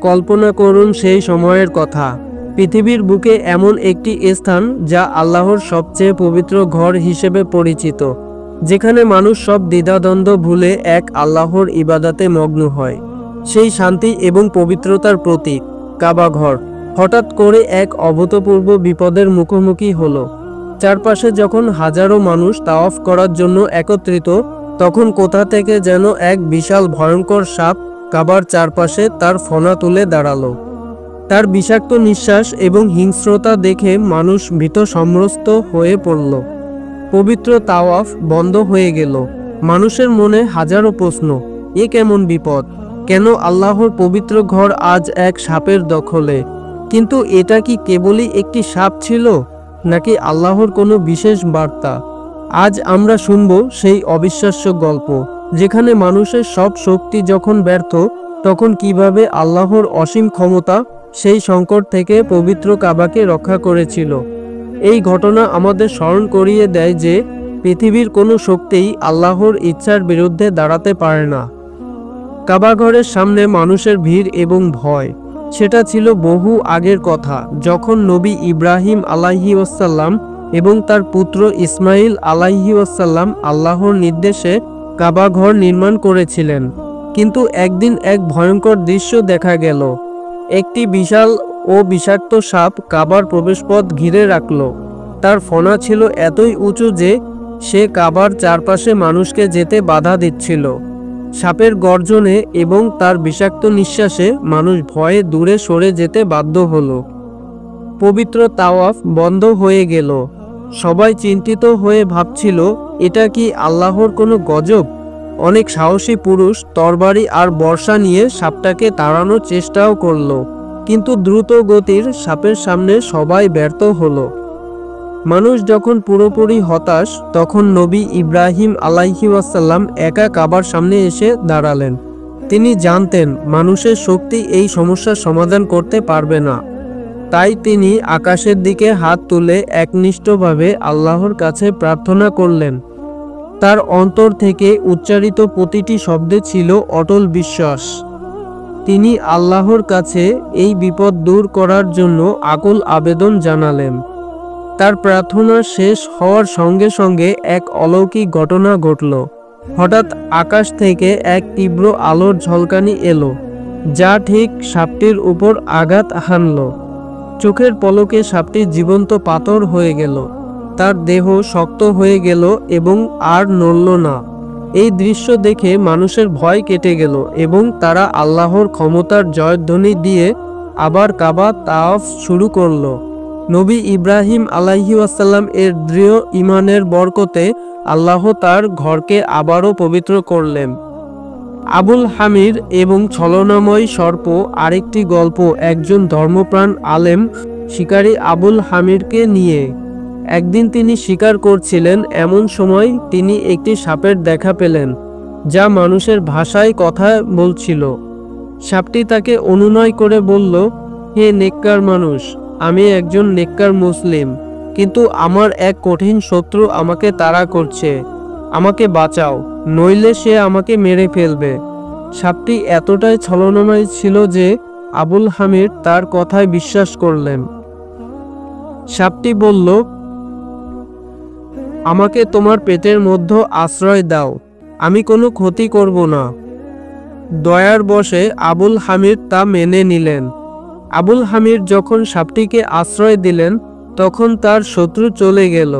কল্পনা করুন সেই সময়ের কথা। পৃথিবীর বুকে এমন একটি স্থান যা আল্লাহর সবচেয়ে পবিত্র ঘর হিসেবে পরিচিত, যেখানে মানুষ সব দ্বিধাদ্বন্দ্ব ভুলে এক আল্লাহর ইবাদতে মগ্ন হয়। সেই শান্তি এবং পবিত্রতার প্রতীক কাবা ঘর হঠাৎ করে এক অভূতপূর্ব বিপদের মুখোমুখি হলো। চারপাশে যখন হাজারো মানুষ তাওয়াফ করার জন্য একত্রিত, তখন কোথা থেকে যেন এক বিশাল ভয়ঙ্কর সাপ কাবার চারপাশে তার ফনা তুলে দাঁড়ালো। তার বিষাক্ত নিঃশ্বাস এবং হিংস্রতা দেখে মানুষ ভীত সন্ত্রস্ত হয়ে পড়ল। পবিত্র তাওয়াফ বন্ধ হয়ে গেল। মানুষের মনে হাজারো প্রশ্ন, এ কেমন বিপদ? কেন আল্লাহর পবিত্র ঘর আজ এক সাপের দখলে? কিন্তু এটা কি কেবলই একটি সাপ ছিল, নাকি আল্লাহর কোনো বিশেষ বার্তা? আজ আমরা শুনব সেই অবিশ্বাস্য গল্প, যেখানে মানুষের সব শক্তি যখন ব্যর্থ, তখন কিভাবে আল্লাহর অসীম ক্ষমতা সেই সংকট থেকে পবিত্র কাবাকে রক্ষা করেছিল। এই ঘটনা আমাদের স্মরণ করিয়ে দেয় যে পৃথিবীর কোনো শক্তিই আল্লাহর ইচ্ছার বিরুদ্ধে দাঁড়াতে পারে না। কাবাঘরের সামনে মানুষের ভিড় এবং ভয়, সেটা ছিল বহু আগের কথা, যখন নবী ইব্রাহিম আলাইহি ওয়াসাল্লাম এবং তার পুত্র ইসমাইল আলাইহি ওয়াসাল্লাম আল্লাহর নির্দেশে কাবাঘর নির্মাণ করেছিলেন। কিন্তু একদিন এক ভয়ঙ্কর দৃশ্য দেখা গেল। একটি বিশাল ও বিষাক্ত সাপ কাবার প্রবেশপথ ঘিরে রাখল। তার ফনা ছিল এতই উঁচু যে সে কাবার চারপাশে মানুষকে যেতে বাধা দিচ্ছিল। সাপের গর্জনে এবং তার বিষাক্ত নিঃশ্বাসে মানুষ ভয়ে দূরে সরে যেতে বাধ্য হলো। পবিত্র তাওয়াফ বন্ধ হয়ে গেল। সবাই চিন্তিত হয়ে ভাবছিল, এটা কি আল্লাহর কোনো গজব? অনেক সাহসী পুরুষ তরবারি আর বর্শা নিয়ে সাপটাকে তাড়ানোর চেষ্টাও করলো, কিন্তু দ্রুত গতির সাপের সামনে সবাই ব্যর্থ হলো। মানুষ যখন পুরোপুরি হতাশ, তখন নবী ইব্রাহিম আলাইহি ওয়াসাল্লাম একা কাবার সামনে এসে দাঁড়ালেন। তিনি জানতেন মানুষের শক্তি এই সমস্যার সমাধান করতে পারবে না। তাই তিনি আকাশের দিকে হাত তুলে একনিষ্ঠভাবে আল্লাহর কাছে প্রার্থনা করলেন। তার অন্তর থেকে উচ্চারিত প্রতিটি শব্দে ছিল অটল বিশ্বাস। তিনি আল্লাহর কাছে এই বিপদ দূর করার জন্য আকুল আবেদন জানালেন। তার প্রার্থনা শেষ হওয়ার সঙ্গে সঙ্গে এক অলৌকিক ঘটনা ঘটল। হঠাৎ আকাশ থেকে এক তীব্র আলোর ঝলকানি এলো, যা ঠিক সাপটির উপর আঘাত হানল। চোখের পলকে সাপটি জীবন্ত পাথর হয়ে গেল। তার দেহ শক্ত হয়ে গেল এবং আর নড়ল না। এই দৃশ্য দেখে মানুষের ভয় কেটে গেল এবং তারা আল্লাহর ক্ষমতার জয়ধ্বনি দিয়ে আবার কাবা তাওয়াফ শুরু করল। নবী ইব্রাহিম আলাইহি ওয়াসাল্লাম এর দৃঢ় ঈমানের বরকতে আল্লাহ তার ঘরকে আবারও পবিত্র করলেন। আবুল হামির এবং ছলনাময় সর্প আরেকটি গল্প একজন ধর্মপ্রাণ আলেম শিকারী আবুল হামিরকে নিয়ে। একদিন তিনি শিকার করছিলেন, এমন সময় তিনি একটি সাপের দেখা পেলেন, যা মানুষের ভাষায় কথা বলছিল। সাপটি তাকে অনুনয় করে বলল, হে নেককার মানুষ, আমি একজন নেককার মুসলিম, কিন্তু আমার এক কঠিন শত্রু আমাকে তাড়া করছে। আমাকে বাঁচাও, নইলে সে আমাকে মেরে ফেলবে। সাপটি এতটাই ছলনাময় ছিল যে আবুল হামির তার কথায় বিশ্বাস করলেন। সাপটি বলল, আমাকে তোমার পেটের মধ্যে আশ্রয় দাও, আমি কোনো ক্ষতি করব না। দয়ার বশে আবুল হামির তা মেনে নিলেন। আবুল হামির যখন সাপটিকে আশ্রয় দিলেন, তখন তার শত্রু চলে গেল।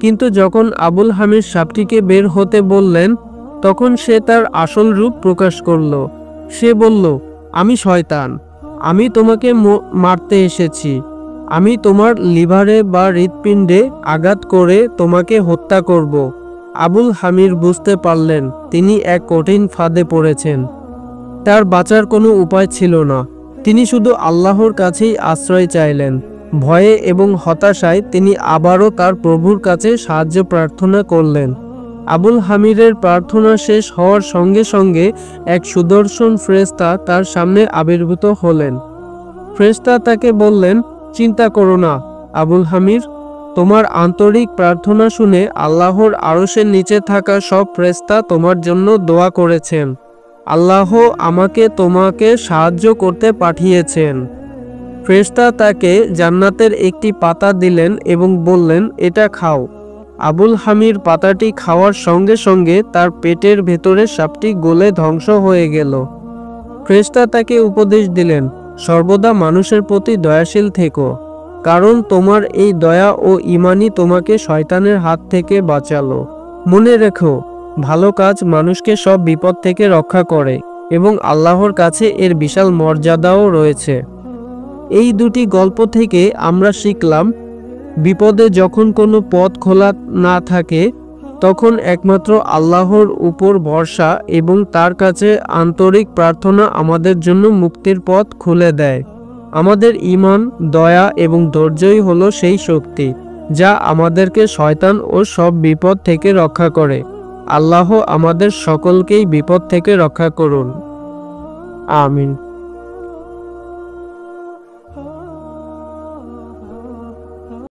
কিন্তু যখন আবুল হামির সাপটিকে বের হতে বললেন, তখন সে তার আসল রূপ প্রকাশ করল। সে বলল, আমি শয়তান, আমি তোমাকে মারতে এসেছি। আমি তোমার লিভারে বা হৃৎপিণ্ডে আঘাত করে তোমাকে হত্যা করব। আবুল হামির বুঝতে পারলেন তিনি এক কঠিন ফাঁদে পড়েছেন। তার বাঁচার কোনো উপায় ছিল না। তিনি শুধু আল্লাহর কাছেই আশ্রয় চাইলেন। ভয়ে এবং হতাশায় তিনি আবারও তার প্রভুর কাছে সাহায্য প্রার্থনা করলেন। আবুল হামিরের প্রার্থনা শেষ হওয়ার সঙ্গে সঙ্গে এক সুদর্শন ফেরেশতা তার সামনে আবির্ভূত হলেন। ফেরেশতা তাকে বললেন, চিন্তা করো না আবুল হামির, তোমার আন্তরিক প্রার্থনা শুনে আল্লাহর আরশের নিচে থাকা সব ফেরেশতা তোমার জন্য দোয়া করেছেন। আল্লাহ আমাকে তোমাকে সাহায্য করতে পাঠিয়েছেন। ফেরেশতা তাকে জান্নাতের একটি পাতা দিলেন এবং বললেন, এটা খাও। আবুল হামির পাতাটি খাওয়ার সঙ্গে সঙ্গে তার পেটের ভেতরে সাপটি গলে ধ্বংস হয়ে গেল। ফেরেশতা তাকে উপদেশ দিলেন, সর্বদা মানুষের প্রতি দয়াশীল থেকো, কারণ তোমার এই দয়া ও ঈমানই তোমাকে শয়তানের হাত থেকে বাঁচালো। মনে রেখো, ভালো কাজ মানুষকে সব বিপদ থেকে রক্ষা করে এবং আল্লাহর কাছে এর বিশাল মর্যাদাও রয়েছে। এই দুটি গল্প থেকে আমরা শিখলাম, বিপদে যখন কোনো পথ খোলা না থাকে তখন একমাত্র আল্লাহর উপর ভরসা এবং তার কাছে আন্তরিক প্রার্থনা আমাদের জন্য মুক্তির পথ খুলে দেয়। আমাদের ঈমান, দয়া এবং ধৈর্যই হলো সেই শক্তি যা আমাদেরকে শয়তান ও সব বিপদ থেকে রক্ষা করে। আল্লাহ আমাদের সকলকেই বিপদ থেকে রক্ষা করুন। আমিন।